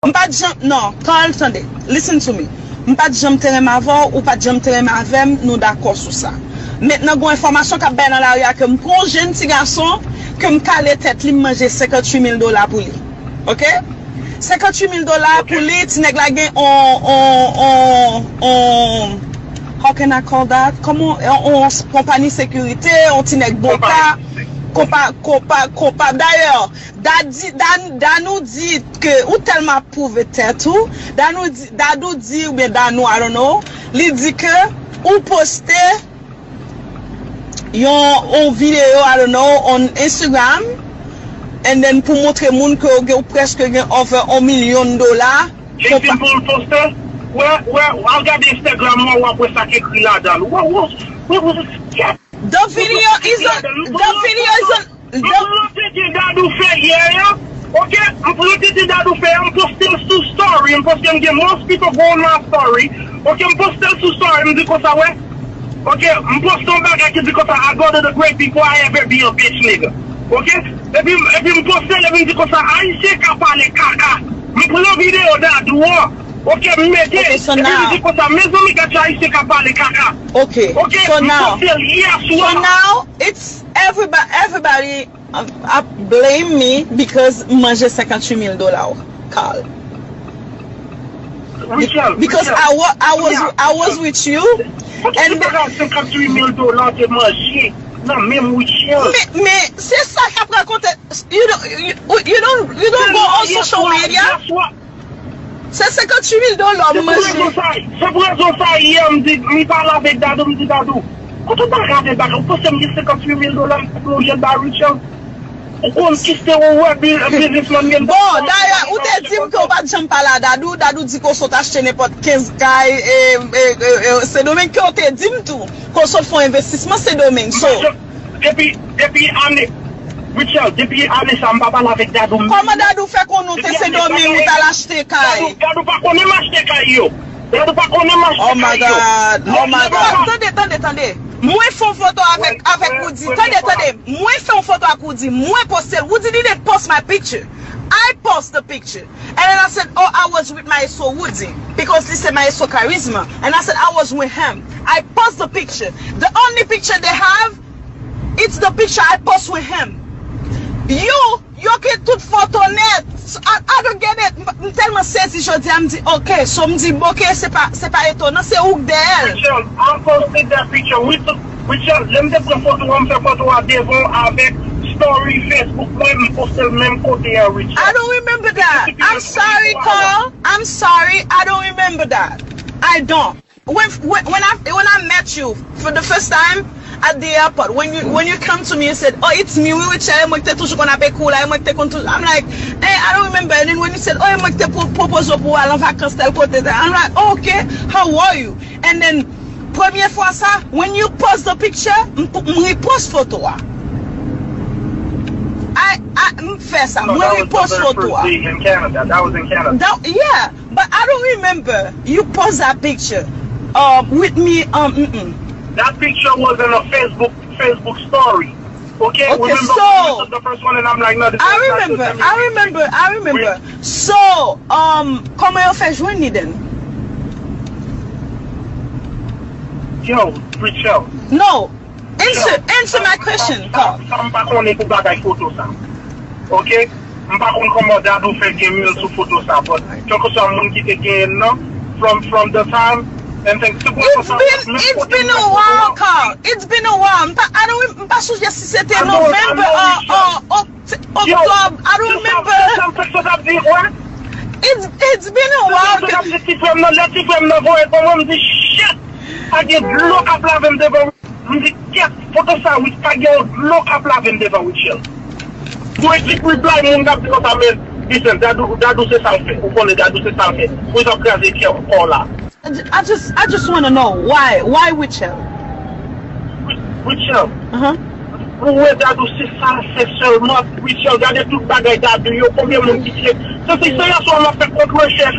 M'pas jam, non, Carl, attendez, listen to me. M'pas jam terem avant ou pas jam terem avem, nous d'accord sur ça. Maintenant, gon information qu'a ben dans la rue que m'prend jeune petit garçon que m'cale tête li manger $58,000 pour lui. OK? $58,000 pour lui, ti nèg la gen on how can I call that? Comment on compagnie sécurité, on ti nèg boka. Compa d'ailleurs, Dan nous dit que ou tellement prouvé tout, Dan nous dit ou bien Dan nous, I don't know, il dit que ou poster yon vidéo, I don't know, on Instagram, and then pour montrer moun que ou presque over $1 million. J'ai fait pour le poster? Ouais, regarde Instagram, moi, après ça qui écrit là-dedans. What was it? The video is on. I'm posting that I'm posting to story. I'm posting most people go on my story. Okay, I'm posting to story because I went. Okay, I'm posting back because I go to the great people I ever be a bitch nigga. Okay, if I'm posting because I say kapale kaka. Me pull a video that do what? Okay, so now. Okay. So now it's everybody blame me because manger $58,000, Carl. Because I was with you and mais c'est ça qu'a raconté. You don't go on social media. C'est $58,000 monsieur. C'est pour ça hier me parle avec Dadou, me dit Dadou. Quand on regarde back, on peut se dire $58,000 pour le Richard. On kiste ou businessman. Bon, d'ailleurs, ou te dit qu'on va jamais parler à Dadou, Dadou dit qu'on saute acheter n'importe 15 cailles et c'est domaine qu'on te dit tout. Qu'on saute font investissement c'est domaine. So depuis année Richard, depuis année ça me parle avec Dadou. Comment Dadou fait qu'on nous te c'est domaine ou t'as acheté caille? Dadou pas qu'on aime acheter caille yo. Dadou pas qu'on aime acheter caille yo. Oh my God. Attendez. Moi fais une photo avec Woody. Attendez. Moi fais une photo avec Woody. Moi poster. Woody didn't post my picture. I post the picture. And then I said, oh, I was with my so Woody. Because this is my so charisma. And I said, I was with him. I post the picture. The only picture they have, it's the picture I post with him. You get toute photo net. I don't get it. Tellement sexy, je dis, me dit, ok, so me dit, ok, c'est pas étonnant, c'est où d'elle. Richard, I posted that picture. Richard, let me take a photo, on fait photo à devant avec story Facebook, même poster le même côté, Richard. I don't remember that. I'm sorry, Carl. I'm sorry. I don't remember that. I don't. When I met you for the first time at the airport, when you come to me and said, oh, it's me, we were chatting, I'm like, hey, I don't remember. And then when you said, oh, I'm like, I'm like, oh, okay, how are you? And then première fois ça, when you post the picture, I post photo. I fais ça. When we post photo. In Canada. That was in Canada. Yeah, but I don't remember you post that picture with me. That picture was in a Facebook story. Okay, so this was the first one, and I'm like, no, this I remember. So, comment on fait joindre then? Yo, Richard. No, answer my question. I'm pas on est pour bagaille photo ça. Okay, I'm pas on comment Dadou fait game sur photo ça, but quelque chose mon qui te gagne non from the time. It's been a while, Carl. It's been a while. I don't pas sûr si c'était November or October. I don't remember. It's been a while. I get look up la devant. Get photo ça with I get look up la devant with you. Do it reply mon gars because I mean listen, Dadou c'est ça fait. Vous connaissez Dadou c'est ça fait. Vous avez casé qui est là. I just want to know why Witchell? Witchell. Ouais, Dadou c'est ça, c'est seulement Witchell. Regardez tout bagaille Dadou. Yo combien mon petit. Ça c'est ça, on a fait contre recherche.